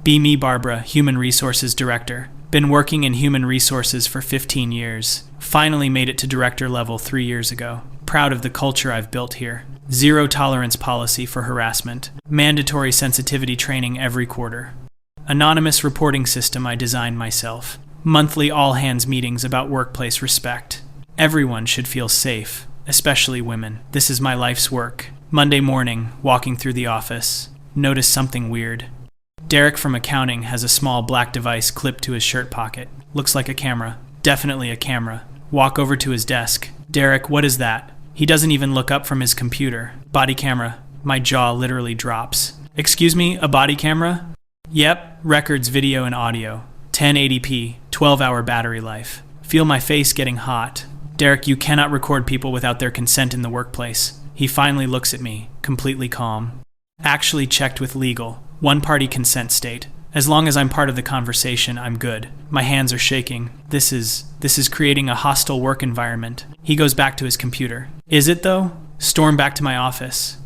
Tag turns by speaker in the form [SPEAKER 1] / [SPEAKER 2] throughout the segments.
[SPEAKER 1] Be me, Barbara, Human Resources Director. Been working in human resources for 15 years. Finally made it to director level 3 years ago. Proud of the culture I've built here. Zero tolerance policy for harassment. Mandatory sensitivity training every quarter. Anonymous reporting system I designed myself. Monthly all-hands meetings about workplace respect. Everyone should feel safe, especially women. This is my life's work. Monday morning, walking through the office. Notice something weird. Derek from accounting has a small black device clipped to his shirt pocket. Looks like a camera. Definitely a camera. Walk over to his desk. Derek, what is that? He doesn't even look up from his computer. Body camera. My jaw literally drops. Excuse me, a body camera? Yep, records video and audio. 1080p, 12-hour battery life. Feel my face getting hot. Derek, you cannot record people without their consent in the workplace. He finally looks at me, completely calm. Actually checked with legal. One-party consent state. As long as I'm part of the conversation, I'm good. My hands are shaking. This is creating a hostile work environment. He goes back to his computer. Is it though? Storm back to my office.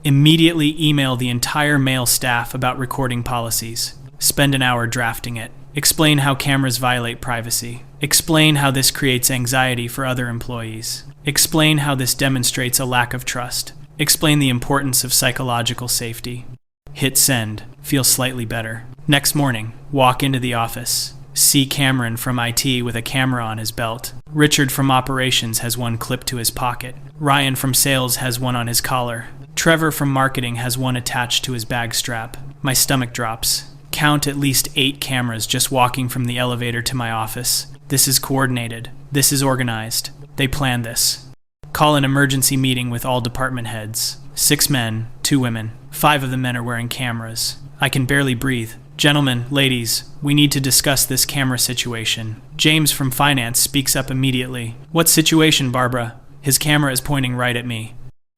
[SPEAKER 1] Immediately email the entire male staff about recording policies. Spend an hour drafting it. Explain how cameras violate privacy. Explain how this creates anxiety for other employees. Explain how this demonstrates a lack of trust. Explain the importance of psychological safety. Hit send. Feel slightly better. Next morning, walk into the office. See Cameron from IT with a camera on his belt. Richard from operations has one clipped to his pocket. Ryan from sales has one on his collar. Trevor from marketing has one attached to his bag strap. My stomach drops. Count at least 8 cameras just walking from the elevator to my office. This is coordinated. This is organized. They planned this. Call an emergency meeting with all department heads. 6 men, 2 women. 5 of the men are wearing cameras. I can barely breathe. Gentlemen, ladies, we need to discuss this camera situation. James from finance speaks up immediately. What situation, Barbara? His camera is pointing right at me.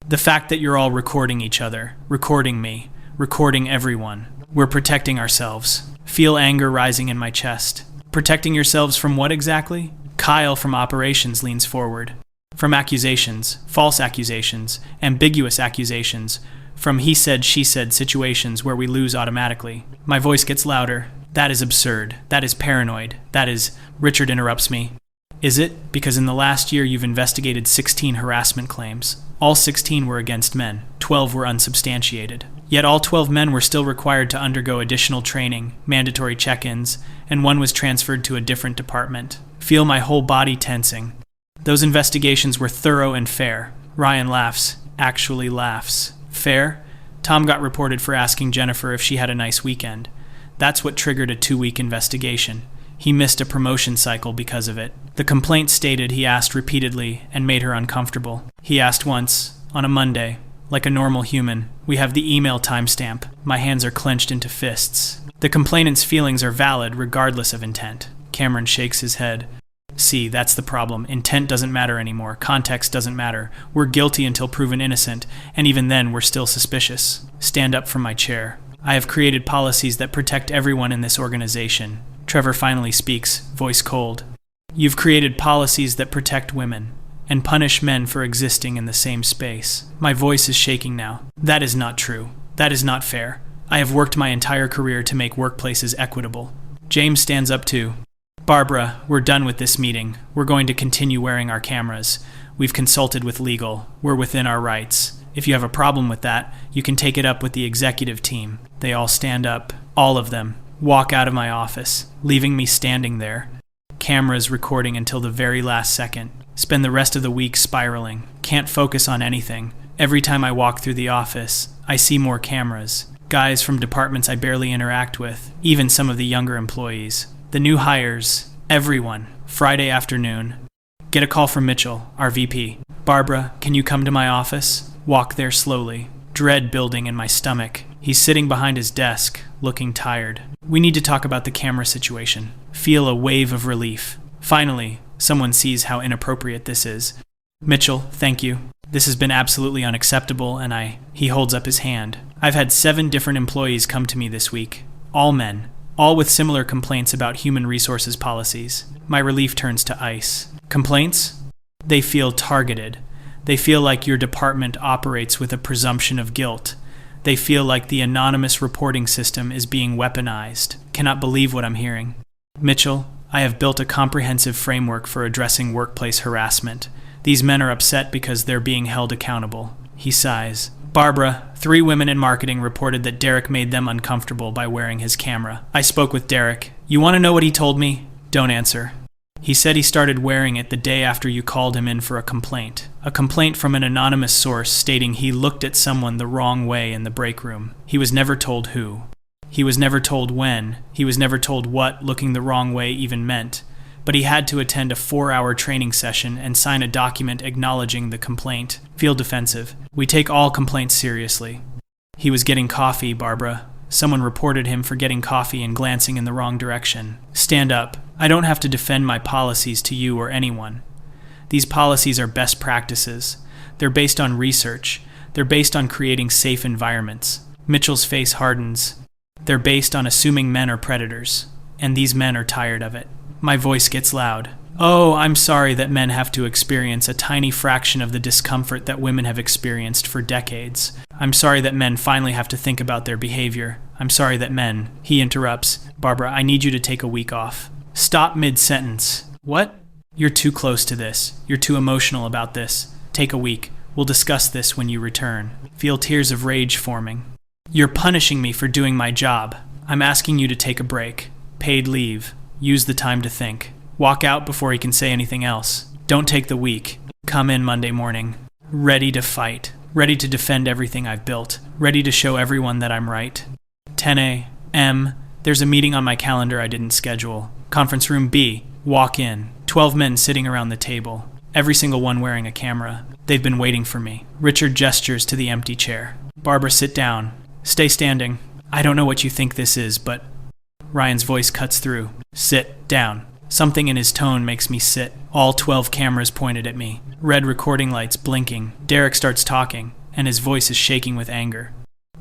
[SPEAKER 1] The fact that you're all recording each other, recording me, recording everyone. We're protecting ourselves. Feel anger rising in my chest. Protecting yourselves from what exactly? Kyle from operations leans forward. From accusations, false accusations, ambiguous accusations, from he said, she said situations where we lose automatically. My voice gets louder. That is absurd. That is paranoid. That is... Richard interrupts me. Is it? Because in the last year you've investigated 16 harassment claims. All 16 were against men. 12 were unsubstantiated. Yet all 12 men were still required to undergo additional training, mandatory check-ins, and one was transferred to a different department. Feel my whole body tensing. Those investigations were thorough and fair. Ryan laughs. Actually laughs. Fair? Tom got reported for asking Jennifer if she had a nice weekend. That's what triggered a 2-week investigation. He missed a promotion cycle because of it. The complaint stated he asked repeatedly and made her uncomfortable. He asked once, on a Monday. Like a normal human, we have the email timestamp. My hands are clenched into fists. The complainant's feelings are valid regardless of intent. Cameron shakes his head. See, that's the problem. Intent doesn't matter anymore. Context doesn't matter. We're guilty until proven innocent, and even then we're still suspicious. Stand up from my chair. I have created policies that protect everyone in this organization. Trevor finally speaks, voice cold. You've created policies that protect women and punish men for existing in the same space. My voice is shaking now. That is not true. That is not fair. I have worked my entire career to make workplaces equitable. James stands up too. Barbara, we're done with this meeting. We're going to continue wearing our cameras. We've consulted with legal. We're within our rights. If you have a problem with that, you can take it up with the executive team. They all stand up. All of them. Walk out of my office, leaving me standing there. Cameras recording until the very last second. Spend the rest of the week spiraling. Can't focus on anything. Every time I walk through the office, I see more cameras. Guys from departments I barely interact with. Even some of the younger employees. The new hires. Everyone. Friday afternoon. Get a call from Mitchell, our VP. Barbara, can you come to my office? Walk there slowly. Dread building in my stomach. He's sitting behind his desk, looking tired. We need to talk about the camera situation. Feel a wave of relief. Finally, someone sees how inappropriate this is. Mitchell, thank you. This has been absolutely unacceptable, and He holds up his hand. I've had 7 different employees come to me this week. All men. All with similar complaints about human resources policies. My relief turns to ice. Complaints? They feel targeted. They feel like your department operates with a presumption of guilt. They feel like the anonymous reporting system is being weaponized. Cannot believe what I'm hearing. Mitchell, I have built a comprehensive framework for addressing workplace harassment. These men are upset because they're being held accountable. He sighs. Barbara, 3 women in marketing reported that Derek made them uncomfortable by wearing his camera. I spoke with Derek. You want to know what he told me? Don't answer. He said he started wearing it the day after you called him in for a complaint. A complaint from an anonymous source stating he looked at someone the wrong way in the break room. He was never told who. He was never told when. He was never told what looking the wrong way even meant. But he had to attend a 4-hour training session and sign a document acknowledging the complaint. Feel defensive. We take all complaints seriously. He was getting coffee, Barbara. Someone reported him for getting coffee and glancing in the wrong direction. Stand up. I don't have to defend my policies to you or anyone. These policies are best practices. They're based on research. They're based on creating safe environments. Mitchell's face hardens. They're based on assuming men are predators. And these men are tired of it. My voice gets loud. Oh, I'm sorry that men have to experience a tiny fraction of the discomfort that women have experienced for decades. I'm sorry that men finally have to think about their behavior. I'm sorry that men... He interrupts. Barbara, I need you to take a week off. Stop mid-sentence. What? You're too close to this. You're too emotional about this. Take a week. We'll discuss this when you return. Feel tears of rage forming. You're punishing me for doing my job. I'm asking you to take a break. Paid leave. Use the time to think. Walk out before he can say anything else. Don't take the week. Come in Monday morning. Ready to fight. Ready to defend everything I've built. Ready to show everyone that I'm right. 10 a.m. There's a meeting on my calendar I didn't schedule. Conference room B. Walk in. 12 men sitting around the table. Every single one wearing a camera. They've been waiting for me. Richard gestures to the empty chair. Barbara, sit down. Stay standing. I don't know what you think this is, but... Ryan's voice cuts through. Sit down. Something in his tone makes me sit. All 12 cameras pointed at me. Red recording lights blinking. Derek starts talking, and his voice is shaking with anger.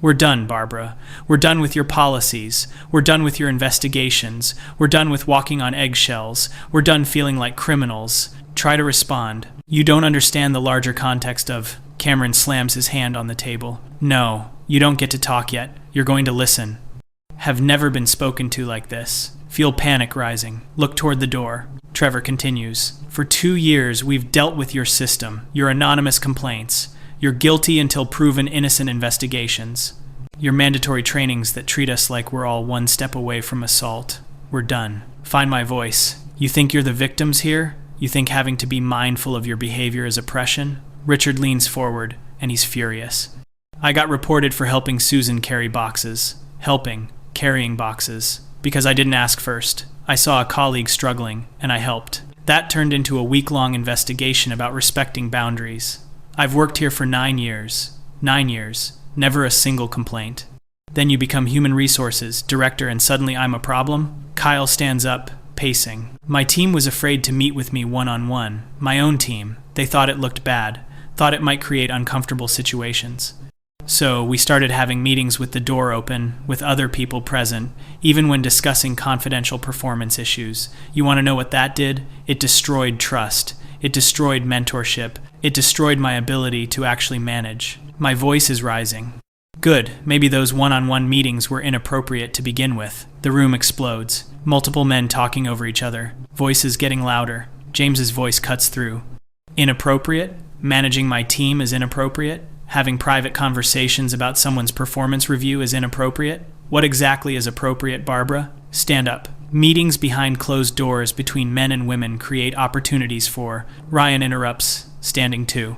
[SPEAKER 1] We're done, Barbara. We're done with your policies. We're done with your investigations. We're done with walking on eggshells. We're done feeling like criminals. Try to respond. You don't understand the larger context of... Cameron slams his hand on the table. No, you don't get to talk yet. You're going to listen. Have never been spoken to like this. Feel panic rising. Look toward the door. Trevor continues. For 2 years, we've dealt with your system, your anonymous complaints, your guilty until proven innocent investigations, your mandatory trainings that treat us like we're all one step away from assault. We're done. Find my voice. You think you're the victims here? You think having to be mindful of your behavior is oppression? Richard leans forward, and he's furious. I got reported for helping Susan carry boxes. Carrying boxes. Because I didn't ask first. I saw a colleague struggling, and I helped. That turned into a week-long investigation about respecting boundaries. I've worked here for 9 years. 9 years. Never a single complaint. Then you become human resources, director, and suddenly I'm a problem? Kyle stands up, pacing. My team was afraid to meet with me one-on-one. My own team. They thought it looked bad. Thought it might create uncomfortable situations. So we started having meetings with the door open, with other people present, even when discussing confidential performance issues. You want to know what that did? It destroyed trust. It destroyed mentorship. It destroyed my ability to actually manage. My voice is rising. Good, maybe those one-on-one meetings were inappropriate to begin with. The room explodes. Multiple men talking over each other. Voices getting louder. James's voice cuts through. Inappropriate? Managing my team is inappropriate? Having private conversations about someone's performance review is inappropriate? What exactly is appropriate, Barbara? Stand up. Meetings behind closed doors between men and women create opportunities for... Ryan interrupts, standing too.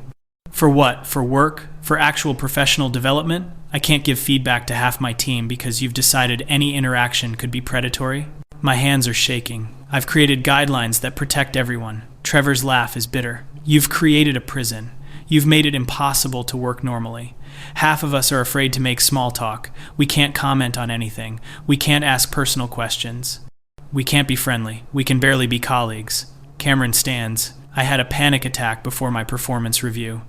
[SPEAKER 1] For what? For work? For actual professional development? I can't give feedback to half my team because you've decided any interaction could be predatory? My hands are shaking. I've created guidelines that protect everyone. Trevor's laugh is bitter. You've created a prison. You've made it impossible to work normally. Half of us are afraid to make small talk. We can't comment on anything. We can't ask personal questions. We can't be friendly. We can barely be colleagues. Cameron stands. I had a panic attack before my performance review.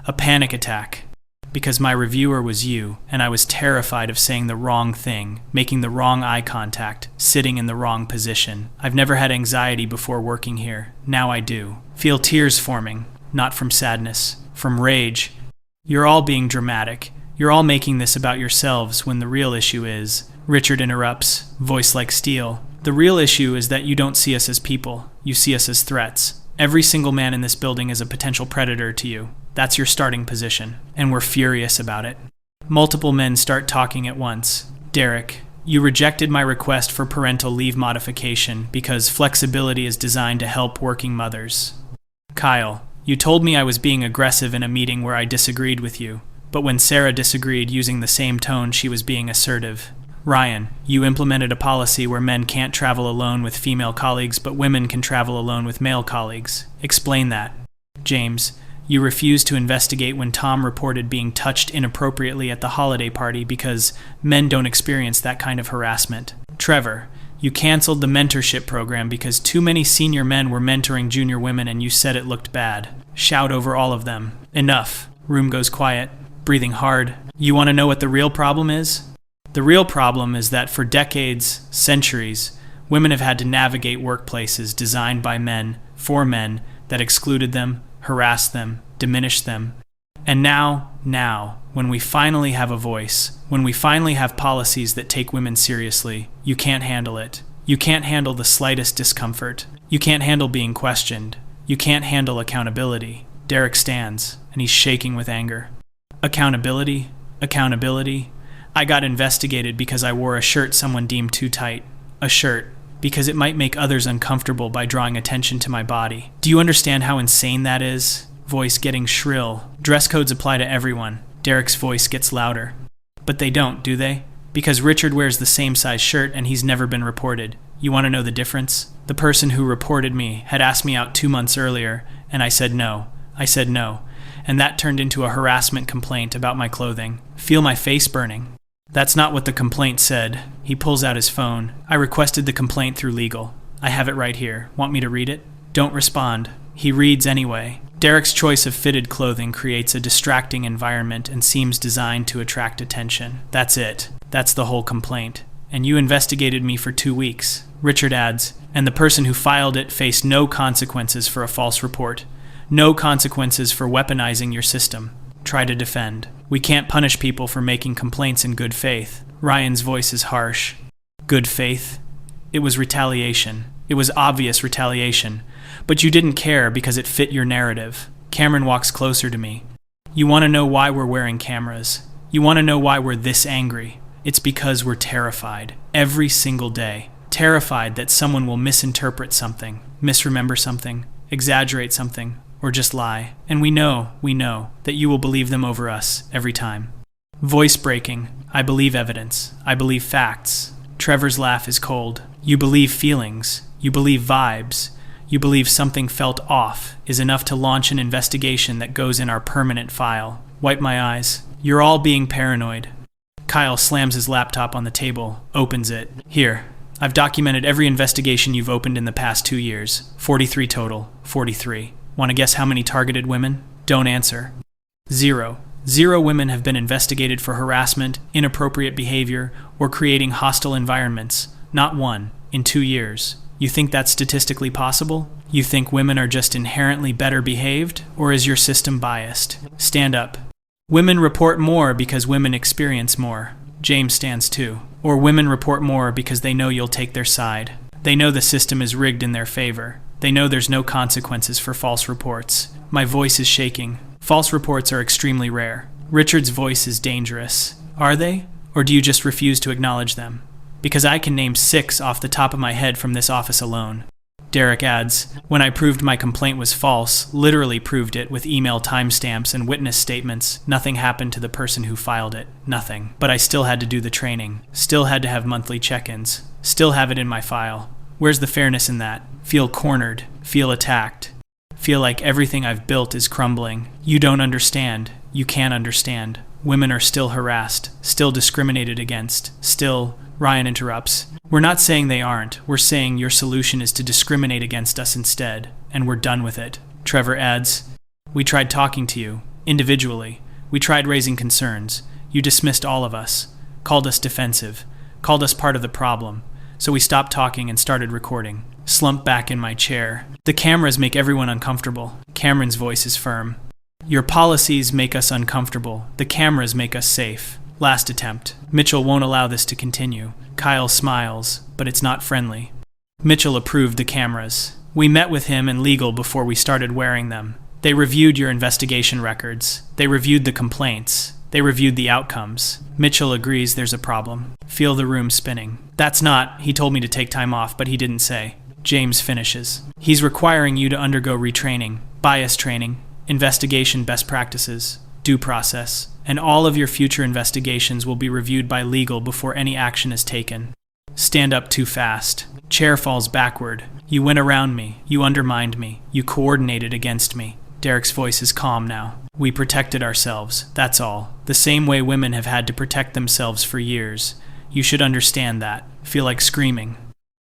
[SPEAKER 1] A panic attack. Because my reviewer was you, and I was terrified of saying the wrong thing, making the wrong eye contact, sitting in the wrong position. I've never had anxiety before working here. Now I do. Feel tears forming, not from sadness. From rage. You're all being dramatic. You're all making this about yourselves when the real issue is, Richard interrupts, voice like steel. The real issue is that you don't see us as people. You see us as threats. Every single man in this building is a potential predator to you. That's your starting position, and we're furious about it. Multiple men start talking at once. Derek, you rejected my request for parental leave modification because flexibility is designed to help working mothers. Kyle, you told me I was being aggressive in a meeting where I disagreed with you, but when Sarah disagreed using the same tone, she was being assertive. Ryan, you implemented a policy where men can't travel alone with female colleagues, but women can travel alone with male colleagues. Explain that. James, you refused to investigate when Tom reported being touched inappropriately at the holiday party because men don't experience that kind of harassment. Trevor, you canceled the mentorship program because too many senior men were mentoring junior women and you said it looked bad. Shout over all of them. Enough. Room goes quiet, breathing hard. You want to know what the real problem is? The real problem is that for decades, centuries, women have had to navigate workplaces designed by men, for men, that excluded them, harassed them, diminished them. And now, when we finally have a voice, when we finally have policies that take women seriously, you can't handle it. You can't handle the slightest discomfort. You can't handle being questioned. You can't handle accountability. Derek stands, and he's shaking with anger. Accountability? Accountability? I got investigated because I wore a shirt someone deemed too tight. A shirt, because it might make others uncomfortable by drawing attention to my body. Do you understand how insane that is? Voice getting shrill. Dress codes apply to everyone. Derek's voice gets louder. But they don't, do they? Because Richard wears the same size shirt and he's never been reported. You want to know the difference? The person who reported me had asked me out 2 months earlier, and I said no. And that turned into a harassment complaint about my clothing. Feel my face burning. That's not what the complaint said. He pulls out his phone. I requested the complaint through legal. I have it right here. Want me to read it? Don't respond. He reads anyway. Derek's choice of fitted clothing creates a distracting environment and seems designed to attract attention. That's it. That's the whole complaint. And you investigated me for 2 weeks. Richard adds, and the person who filed it faced no consequences for a false report. No consequences for weaponizing your system. Try to defend. We can't punish people for making complaints in good faith. Ryan's voice is harsh. Good faith? It was retaliation. It was obvious retaliation. But you didn't care because it fit your narrative. Cameron walks closer to me. You want to know why we're wearing cameras? You want to know why we're this angry? It's because we're terrified. Every single day. Terrified that someone will misinterpret something, misremember something, exaggerate something, or just lie. And we know that you will believe them over us every time. Voice breaking. I believe evidence. I believe facts. Trevor's laugh is cold. You believe feelings. You believe vibes. You believe something felt off is enough to launch an investigation that goes in our permanent file. Wipe my eyes. You're all being paranoid. Kyle slams his laptop on the table, opens it. Here. I've documented every investigation you've opened in the past 2 years. 43 total. 43. Want to guess how many targeted women? Don't answer. 0. 0 women have been investigated for harassment, inappropriate behavior, or creating hostile environments. Not 1. In 2 years. You think that's statistically possible? You think women are just inherently better behaved? Or is your system biased? Stand up. Women report more because women experience more. James stands too. Or women report more because they know you'll take their side. They know the system is rigged in their favor. They know there's no consequences for false reports. My voice is shaking. False reports are extremely rare. Richard's voice is dangerous. Are they? Or do you just refuse to acknowledge them? Because I can name 6 off the top of my head from this office alone. Derek adds, when I proved my complaint was false, literally proved it with email timestamps and witness statements, nothing happened to the person who filed it. Nothing. But I still had to do the training. Still had to have monthly check-ins. Still have it in my file. Where's the fairness in that? Feel cornered. Feel attacked. Feel like everything I've built is crumbling. You don't understand. You can't understand. Women are still harassed. Still discriminated against. Still... Ryan interrupts. We're not saying they aren't. We're saying your solution is to discriminate against us instead, and we're done with it. Trevor adds, we tried talking to you, individually. We tried raising concerns. You dismissed all of us, called us defensive, called us part of the problem. So we stopped talking and started recording. Slumped back in my chair. The cameras make everyone uncomfortable. Cameron's voice is firm. Your policies make us uncomfortable. The cameras make us safe. Last attempt. Mitchell won't allow this to continue. Kyle smiles, but it's not friendly. Mitchell approved the cameras. We met with him and legal before we started wearing them. They reviewed your investigation records. They reviewed the complaints. They reviewed the outcomes. Mitchell agrees there's a problem. Feel the room spinning. That's not, he told me to take time off, but he didn't say. James finishes. He's requiring you to undergo retraining, bias training, investigation best practices, due process, and all of your future investigations will be reviewed by legal before any action is taken. Stand up too fast. Chair falls backward. You went around me. You undermined me. You coordinated against me. Derek's voice is calm now. We protected ourselves, that's all. The same way women have had to protect themselves for years. You should understand that. Feel like screaming.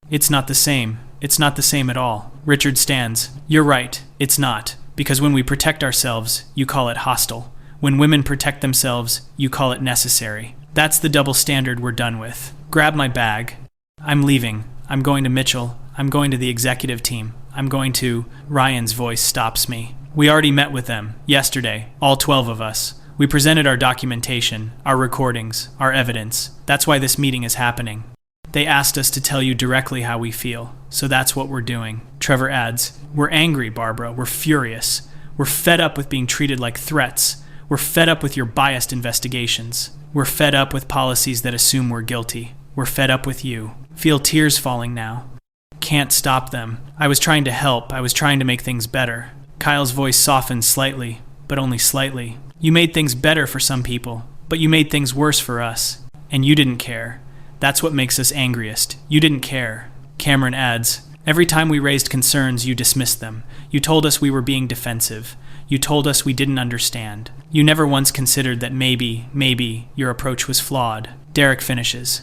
[SPEAKER 1] It's not the same. It's not the same at all. Richard stands. You're right. It's not. Because when we protect ourselves, you call it hostile. When women protect themselves, you call it necessary. That's the double standard we're done with. Grab my bag. I'm leaving. I'm going to Mitchell. I'm going to the executive team. I'm going to... Ryan's voice stops me. We already met with them, yesterday, all 12 of us. We presented our documentation, our recordings, our evidence. That's why this meeting is happening. They asked us to tell you directly how we feel, so that's what we're doing. Trevor adds, we're angry, Barbara. We're furious. We're fed up with being treated like threats. We're fed up with your biased investigations. We're fed up with policies that assume we're guilty. We're fed up with you. Feel tears falling now. Can't stop them. I was trying to help. I was trying to make things better. Kyle's voice softens slightly, but only slightly. You made things better for some people, but you made things worse for us. And you didn't care. That's what makes us angriest. You didn't care. Cameron adds, every time we raised concerns, you dismissed them. You told us we were being defensive. You told us we didn't understand. You never once considered that maybe, your approach was flawed. Derek finishes.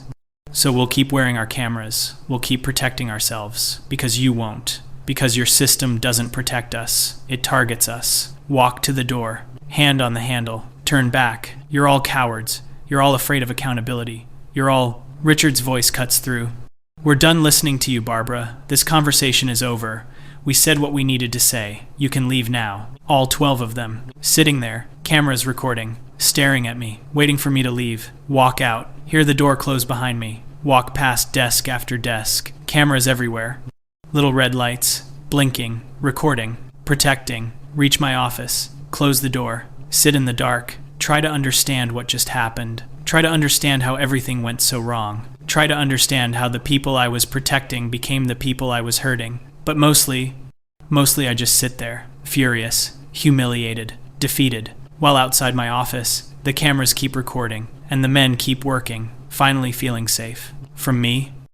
[SPEAKER 1] So we'll keep wearing our cameras. We'll keep protecting ourselves. Because you won't. Because your system doesn't protect us. It targets us. Walk to the door. Hand on the handle. Turn back. You're all cowards. You're all afraid of accountability. You're all... Richard's voice cuts through. We're done listening to you, Barbara. This conversation is over. We said what we needed to say. You can leave now. All 12 of them. Sitting there. Cameras recording. Staring at me. Waiting for me to leave. Walk out. Hear the door close behind me. Walk past desk after desk. Cameras everywhere. Little red lights. Blinking. Recording. Protecting. Reach my office. Close the door. Sit in the dark. Try to understand what just happened. Try to understand how everything went so wrong. Try to understand how the people I was protecting became the people I was hurting. But mostly I just sit there, furious, humiliated, defeated. While outside my office, the cameras keep recording, and the men keep working, finally feeling safe. From me,